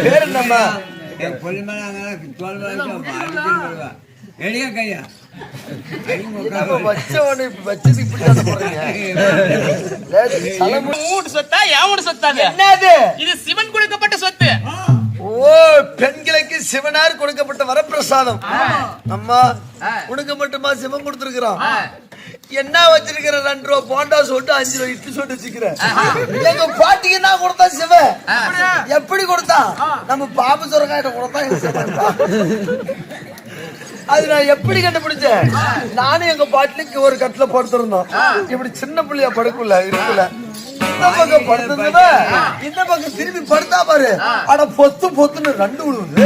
பேர் என்னம்மா? இது சிவன் கொடுக்கப்பட்ட சொத்து. ஓ, பெண்களுக்கு சிவனார் கொடுக்கப்பட்ட வரப்பிரசாதம். அம்மா உனக்கு மட்டுமா சிவன் கொடுத்திருக்கிறான்? என்ன வச்சிருக்கிற? 2 ரூபா போண்டா சொட்டு, 5 ரூபா இட்லி சொட்டு வச்சுக்கிறேன். எங்க பாட்டிக்கு என்ன கொடுத்தா சிவன்? எப்படி கொடுத்தான்? நம்ம பாபு சுரக்காயிட்ட கொடுத்தா. அது நான் எப்படி கண்டுபிடிச்சேன்? நானும் எங்க பாட்டிலுக்கு ஒரு கட்டில படுத்திருந்தோம். இப்படி சின்ன பிள்ளையா படுக்கல இருக்குல்ல, இந்த பக்கம் படுத்ததுல இந்த பக்கம் திரும்பி படுத்தா பாரு, ஆனா பொத்து பொத்துன்னு 2 விழுவுது.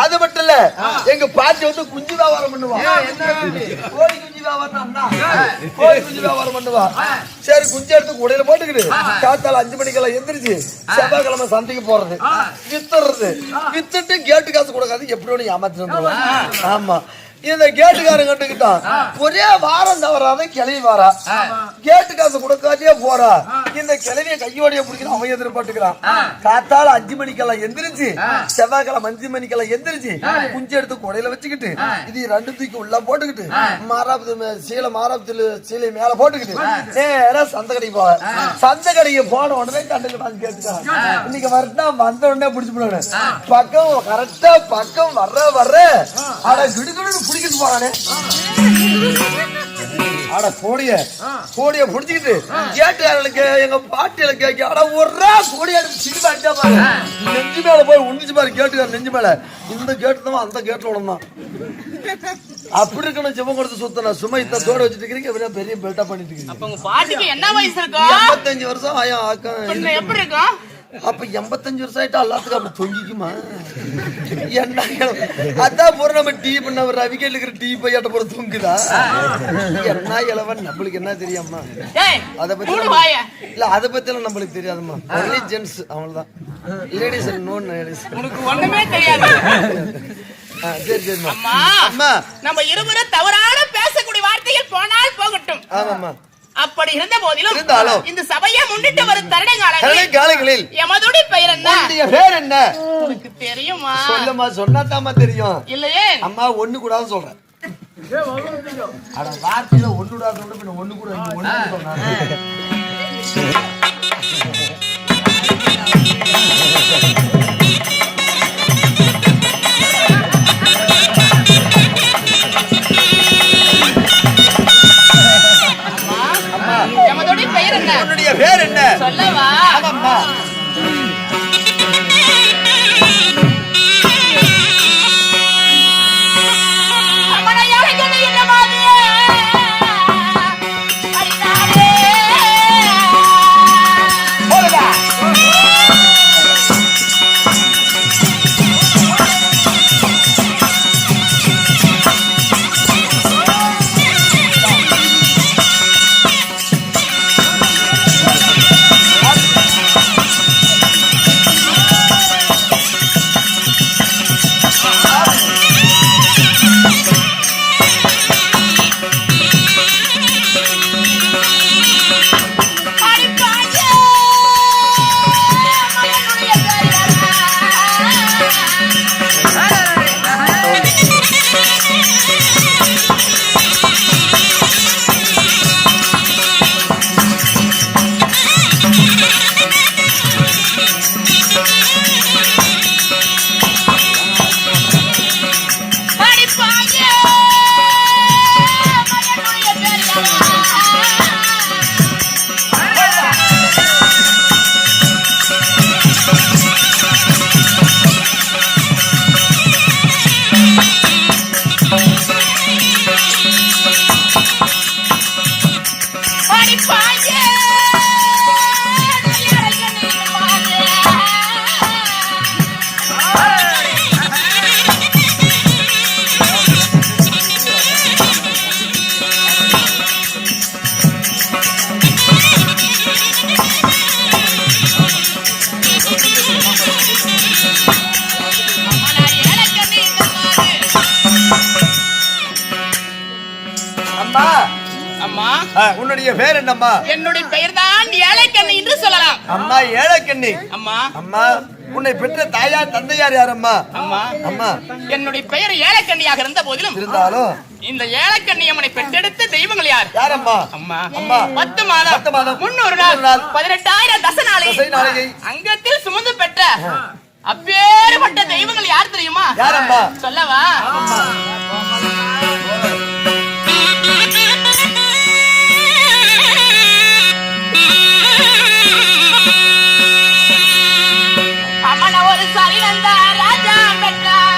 அது மட்டும் இல்ல, எங்க பாட்டி வந்து குஞ்சு வியாபாரம் பண்ணுவா. கோழி குஞ்சு வியாபாரம், கோழி குஞ்சு வியாபாரம் பண்ணுவா. சரி, குஞ்சு எடுத்து உடையில போட்டுக்கிட்டு காத்தால 5 மணிக்கெல்லாம் எந்திரிச்சு செவ்வாய்க்கிழமை சந்தைக்கு போறது, வித்துறது. வித்துட்டு கேட்டு காசு கொடுக்காது, எப்படி ஒண்ணு ஏமாத்திட்டு வந்துருவாங்க. ஆமா, இந்த கேட்டுக்காரன் கண்டுக்கிட்டான். ஒரே வாரம் தவறாத கிளவி வாரா, கேட்டு காசு கொடுக்காதே போறா. இந்த கிளவிய கையோடைய பிடிக்கிறான், அவன் எதிர்பார்த்துக்கிறான். காத்தால 5 மணிக்கெல்லாம் எந்திரிச்சு செவ்வாய்க்கிழமை 5 மணிக்கெல்லாம் எந்திரிச்சு குஞ்சு எடுத்து கொடையில வச்சுக்கிட்டு இது 2 தூக்கி உள்ள போட்டுக்கிட்டு சீலை மேல போட்டுக்கிட்டு நேரா சந்தை கடைக்கு போவ. சந்தை கடைக்கு போன உடனே கண்டுக்கிட்டான் கேட்டுக்கான். இன்னைக்கு வரட்டா வந்த உடனே பிடிச்சு போடுவானு. பக்கம் கரெக்டா பக்கம் வர்ற அட கிடுகிடு புடிக்கிட்டு போறானே. அட கோடிய புடிச்சுக்கிட்டு கேட்டுக்காரனுக்கு எங்க பாட்டியில கேட்க, அட ஒரு கோடிய சிரிப்பா அடிச்சா பாரு, நெஞ்சு மேல போய் உண்டிச்சு பாரு. கேட்டுக்கார நெஞ்சு மேல இந்த கேட்டு தான் அந்த கேட்டுல உடந்தான். அப்படி இருக்கணும் சிவன் கொடுத்து சுத்தன சும்மா இந்த தோட வச்சுட்டு இருக்கீங்க, பெரிய பெல்ட்டா பண்ணிட்டு இருக்கீங்க. அப்ப உங்க பாட்டிக்கு என்ன வயசு இருக்கும்? 85 வருஷம் ஆயா. எப்படி இருக்கும்? அப்ப 85 வருஷம் ஆயிட்டா எல்லாத்துக்கும் அப்படி தொங்கிக்குமா? என்ன அதான் போற நம்ம டீ பண்ண ஒரு ரவிக்கையில் இருக்கிற டீ பையாட்ட போற தூங்குதா? என்ன இளவன் நம்மளுக்கு என்ன தெரியாமா? அத பத்தி இல்ல, அத பத்தி எல்லாம் நம்மளுக்கு தெரியாதுமா. ஒன்லி ஜென்ஸ், அவ்வளவுதான். Ladies known ladies. உனக்கு ஒண்ணுமே தெரியாது. சரி சரி அம்மா, நம்ம இருவரும் தவறான பேசக்கூடிய வார்த்தைகள் போனால் போகட்டும். ஆமாம்மா. அப்படி இருந்த போதிலும் இந்த சபையை முன்னிட்டு வரும் தருணங்காலங்களில் எமதுடைய பெயர் என்ன? பேர் என்ன உனக்கு தெரியுமா? சொல்லுமா, சொன்னாதாமா தெரியும். இல்லையே அம்மா, ஒண்ணு கூடாது சொல்றேன். அட வார்த்தையில ஒண்ணு கூடாது, ஒண்ணு கூட உன்னுடைய பேர் என்ன சொல்லவா? ஆமாம்மா. உன்னுடைய பேர் என்னம்மா? என்னுடைய பெயர் தான் ஏழைக்கண்ணி என்று சொல்லலாம். அம்மா, ஏழைக்கண்ணி. அம்மா, அம்மா, உன்னை பெற்ற தாயார் தந்தையார் யாரம்மா? அம்மா அம்மா என்னுடைய பெயர் ஏலக்கண்ணியாக இருந்த போதிலும் இருந்தாலும் இந்த ஏலக்கண்ணி அம்மனை பெற்றெடுத்த தெய்வங்கள் யார்? யாரம்மா? அம்மா அம்மா 10 மாதம் 300 நாள் 18,000 தச நாளை அங்கத்தில் சுமந்து பெற்ற அப்பேற்பட்ட தெய்வங்கள் யார் தெரியுமா? யாரம்மா? சொல்லவா? அம்மன ஒரு சரி வந்த ராஜா பெற்றார்.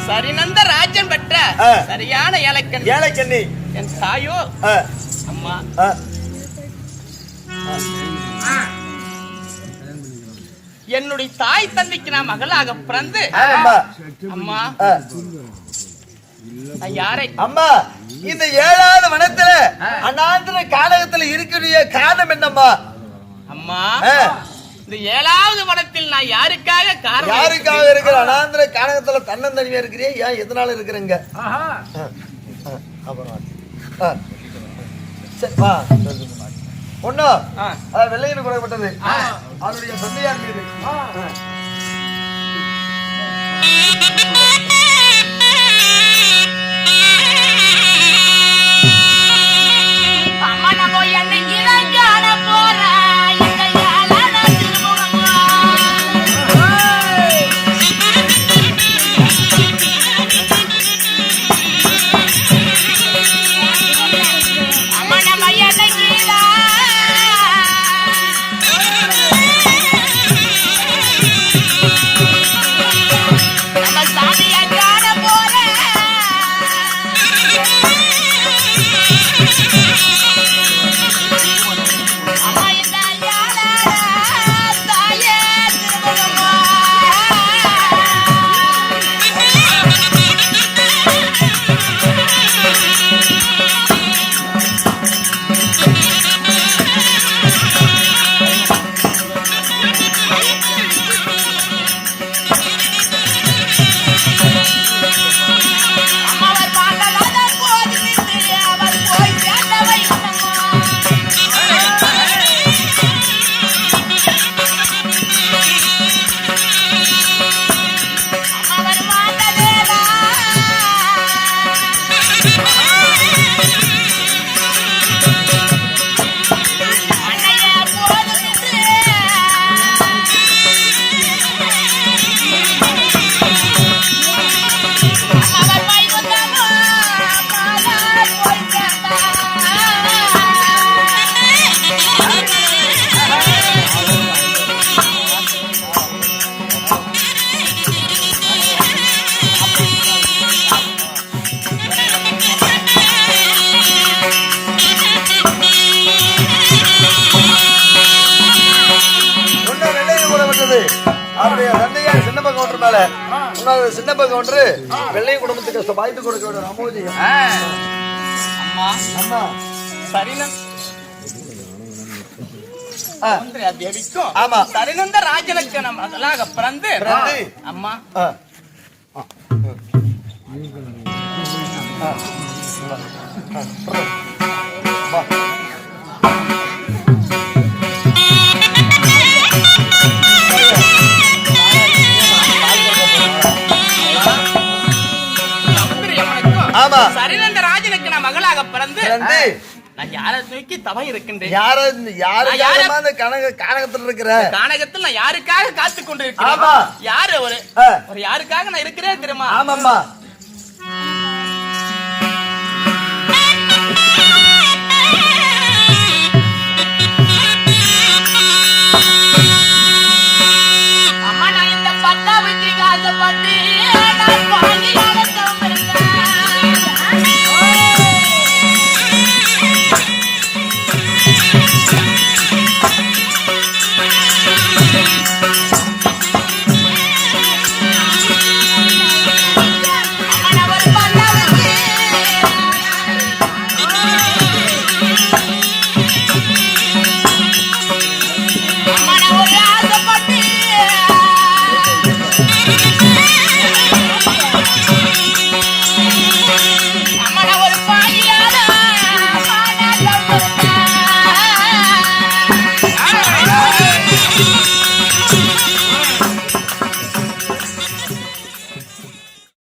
சரிநந்த ராஜ்யம் பெற்ற சரியான ஏலக்கண்ணி என் தாயோ அம்மா என்னுடைய தாய் தந்தைக்கு நான் மகளாக பிறந்து அம்மா யாரை அம்மா இந்த 7வது வனத்துல அநாந்திர காலகத்துல இருக்கிற காரணம் என்னம்மா? அம்மா இந்த 7வது வனத்தில் நான் யாருக்காக இருக்கிற அநாந்திர காலகத்துல தன்னந்தனியா இருக்கிறே? ஏன் எதனால இருக்கிறேங்க? ஒண்ணு வெள்ளையனு குறைப்பட்டது அவருடைய தந்தையார் மீது. அம்மா நம்ம என்னைக்கு காண போற சின்னப்ப கவுண்டரு வெள்ளை குடும்பத்துக்கு வாய்ப்பு கொடுக்க அமோதியம். அம்மா அம்மா தேவிக்கும் ஆமா சரிநந்த ராஜனுக்கு நம்ம அதலாக பிறந்து அம்மா எப்படி நான் யாரை நோக்கி தவம் இருக்கின்றேன்? யாருக்காகமா அந்த கானகத்துல இருக்கிற கானகத்தில் நான் யாருக்காக காத்துக் கொண்டிருக்கிறேன்? ஆமா. யாரு ஒரு யாருக்காக நான் இருக்கிறேன் தெரியுமா? ஆமாம்மா.